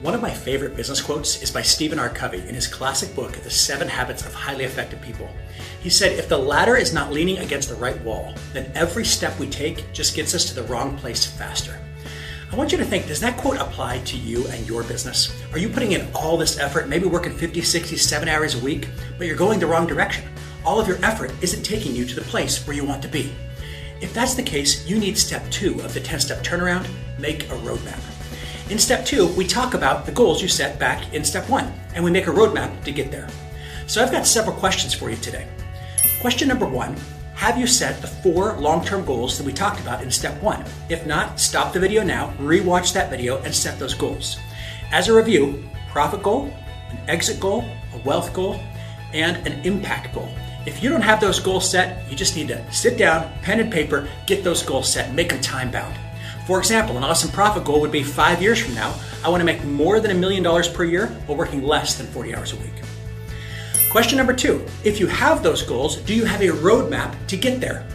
One of my favorite business quotes is by Stephen R. Covey in his classic book, The 7 Habits of Highly Effective People. He said, if the ladder is not leaning against the right wall, then every step we take just gets us to the wrong place faster. I want you to think, does that quote apply to you and your business? Are you putting in all this effort, maybe working 50, 60, 7 hours a week, but you're going the wrong direction? All of your effort isn't taking you to the place where you want to be. If that's the case, you need step 2 of the 10-step turnaround, make a roadmap. In step 2, we talk about the goals you set back in step 1, and we make a roadmap to get there. So I've got several questions for you today. Question number 1, have you set the 4 long-term goals that we talked about in step 1? If not, stop the video now, rewatch that video, and set those goals. As a review, profit goal, an exit goal, a wealth goal, and an impact goal. If you don't have those goals set, you just need to sit down, pen and paper, get those goals set, make them time-bound. For example, an awesome profit goal would be 5 years from now, I want to make more than $1 million per year while working less than 40 hours a week. Question number 2, if you have those goals, do you have a roadmap to get there?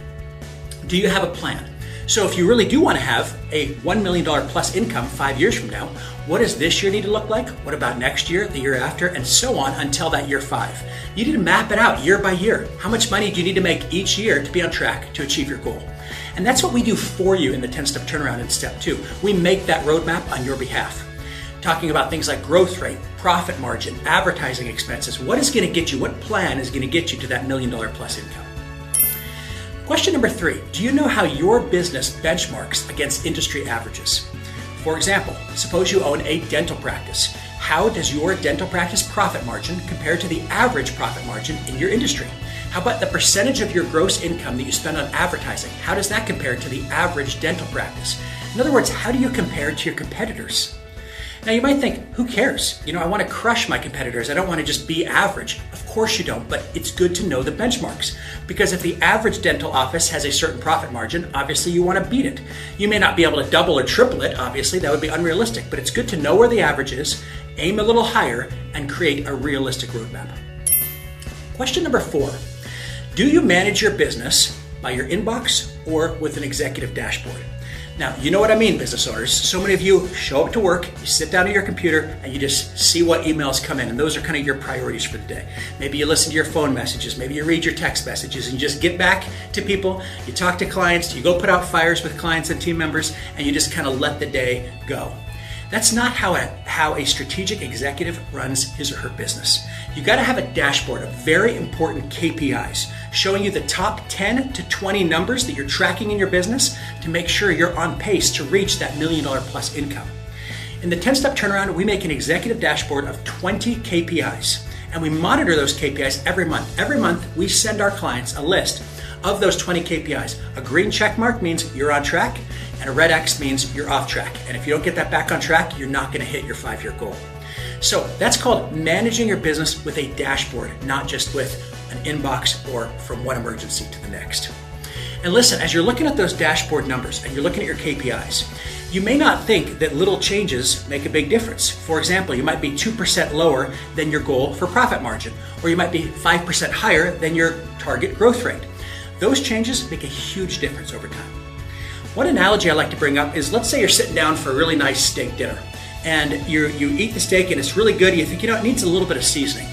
Do you have a plan? So if you really do want to have a $1 million plus income 5 years from now, what does this year need to look like? What about next year, the year after, and so on until that year 5? You need to map it out year by year. How much money do you need to make each year to be on track to achieve your goal? And that's what we do for you in the 10-step turnaround in step 2. We make that roadmap on your behalf. Talking about things like growth rate, profit margin, advertising expenses. What is going to get you, what plan is going to get you to that $1 million plus income? Question number 3, do you know how your business benchmarks against industry averages? For example, suppose you own a dental practice. How does your dental practice profit margin compare to the average profit margin in your industry? How about the percentage of your gross income that you spend on advertising? How does that compare to the average dental practice? In other words, how do you compare to your competitors? Now you might think, who cares? I want to crush my competitors. I don't want to just be average. Of course you don't, but it's good to know the benchmarks. Because if the average dental office has a certain profit margin, obviously you want to beat it. You may not be able to double or triple it, obviously, that would be unrealistic, but it's good to know where the average is, aim a little higher, and create a realistic roadmap. Question number 4. Do you manage your business by your inbox or with an executive dashboard? Now, you know what I mean, business owners. So many of you show up to work, you sit down at your computer, and you just see what emails come in, and those are kind of your priorities for the day. Maybe you listen to your phone messages, maybe you read your text messages, and you just get back to people, you talk to clients, you go put out fires with clients and team members, and you just kind of let the day go. That's not how a strategic executive runs his or her business. You got to have a dashboard of very important KPIs showing you the top 10 to 20 numbers that you're tracking in your business to make sure you're on pace to reach that $1 million plus income. In the 10-step turnaround, we make an executive dashboard of 20 KPIs, and we monitor those KPIs every month. Every month, we send our clients a list of those 20 KPIs. A green check mark means you're on track, and a red X means you're off track. And if you don't get that back on track, you're not going to hit your 5-year goal. So that's called managing your business with a dashboard, not just with an inbox or from one emergency to the next. And listen, as you're looking at those dashboard numbers and you're looking at your KPIs, you may not think that little changes make a big difference. For example, you might be 2% lower than your goal for profit margin, or you might be 5% higher than your target growth rate. Those changes make a huge difference over time. One analogy I like to bring up is, let's say you're sitting down for a really nice steak dinner, and you eat the steak and it's really good, and you think, it needs a little bit of seasoning.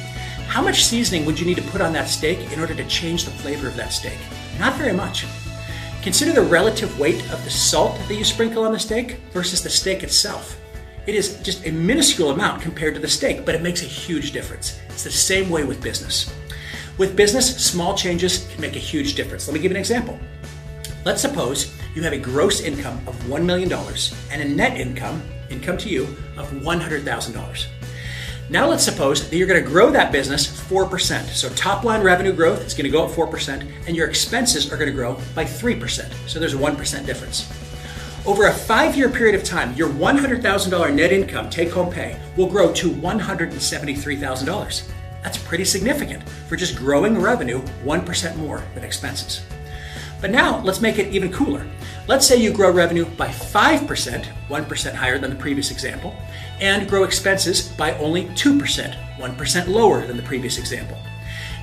How much seasoning would you need to put on that steak in order to change the flavor of that steak? Not very much. Consider the relative weight of the salt that you sprinkle on the steak versus the steak itself. It is just a minuscule amount compared to the steak, but it makes a huge difference. It's the same way with business. With business, small changes can make a huge difference. Let me give you an example. Let's suppose you have a gross income of $1 million and a net income to you, of $100,000. Now let's suppose that you're going to grow that business 4%. So top line revenue growth is going to go up 4%, and your expenses are going to grow by 3%. So there's a 1% difference. Over a 5-year period of time, your $100,000 net income take-home pay will grow to $173,000. That's pretty significant for just growing revenue 1% more than expenses. But now let's make it even cooler. Let's say you grow revenue by 5%, 1% higher than the previous example, and grow expenses by only 2%, 1% lower than the previous example.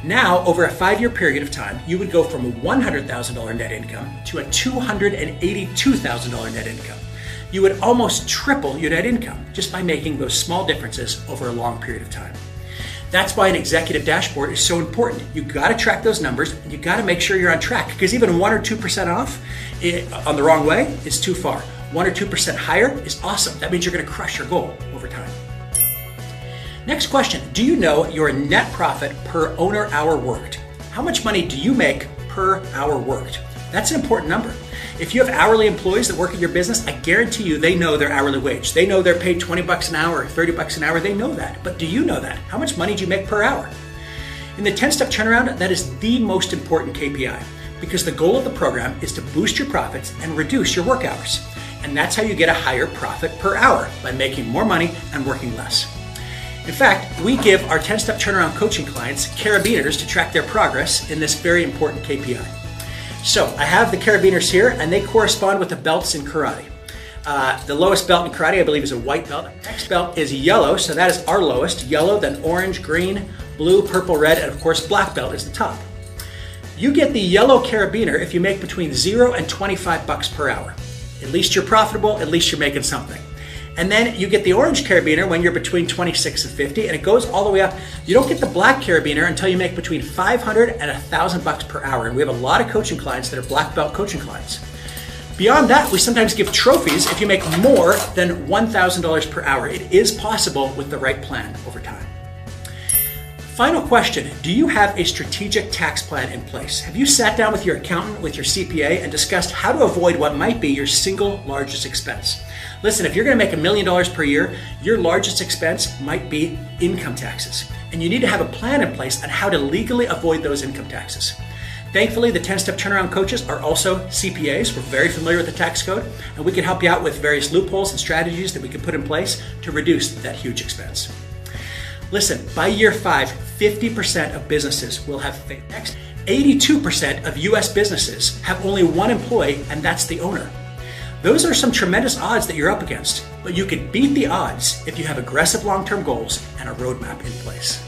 Now, over a 5-year period of time, you would go from a $100,000 net income to a $282,000 net income. you would almost triple your net income just by making those small differences over a long period of time. That's why an executive dashboard is so important. You got to track those numbers, and you got to make sure you're on track, because even 1 or 2% off on the wrong way is too far. 1 or 2% higher is awesome. That means you're going to crush your goal over time. Next question, do you know your net profit per owner hour worked? How much money do you make per hour worked? That's an important number. If you have hourly employees that work in your business, I guarantee you they know their hourly wage. They know they're paid 20 bucks an hour or 30 bucks an hour. They know that. But do you know that? How much money do you make per hour? In the 10-step turnaround, that is the most important KPI, because the goal of the program is to boost your profits and reduce your work hours. And that's how you get a higher profit per hour, by making more money and working less. In fact, we give our 10-step turnaround coaching clients carabiners to track their progress in this very important KPI. So I have the carabiners here, and they correspond with the belts in karate. The lowest belt in karate, I believe, is a white belt. Next belt is yellow, so that is our lowest. Yellow, then orange, green, blue, purple, red, and of course black belt is the top. You get the yellow carabiner if you make between 0 and 25 bucks per hour. At least you're profitable, at least you're making something. And then you get the orange carabiner when you're between 26 and 50, and it goes all the way up. You don't get the black carabiner until you make between 500 and 1,000 bucks per hour. And we have a lot of coaching clients that are black belt coaching clients. Beyond that, we sometimes give trophies if you make more than $1,000 per hour. It is possible with the right plan over time. Final question, do you have a strategic tax plan in place? Have you sat down with your accountant, with your CPA, and discussed how to avoid what might be your single largest expense? Listen, if you're going to make $1 million per year, your largest expense might be income taxes. And you need to have a plan in place on how to legally avoid those income taxes. Thankfully, the 10-step turnaround coaches are also CPAs. We're very familiar with the tax code, and we can help you out with various loopholes and strategies that we can put in place to reduce that huge expense. Listen, by year 5, 50% of businesses will have failed. Next, 82% of US businesses have only one employee, and that's the owner. Those are some tremendous odds that you're up against, but you can beat the odds if you have aggressive long-term goals and a roadmap in place.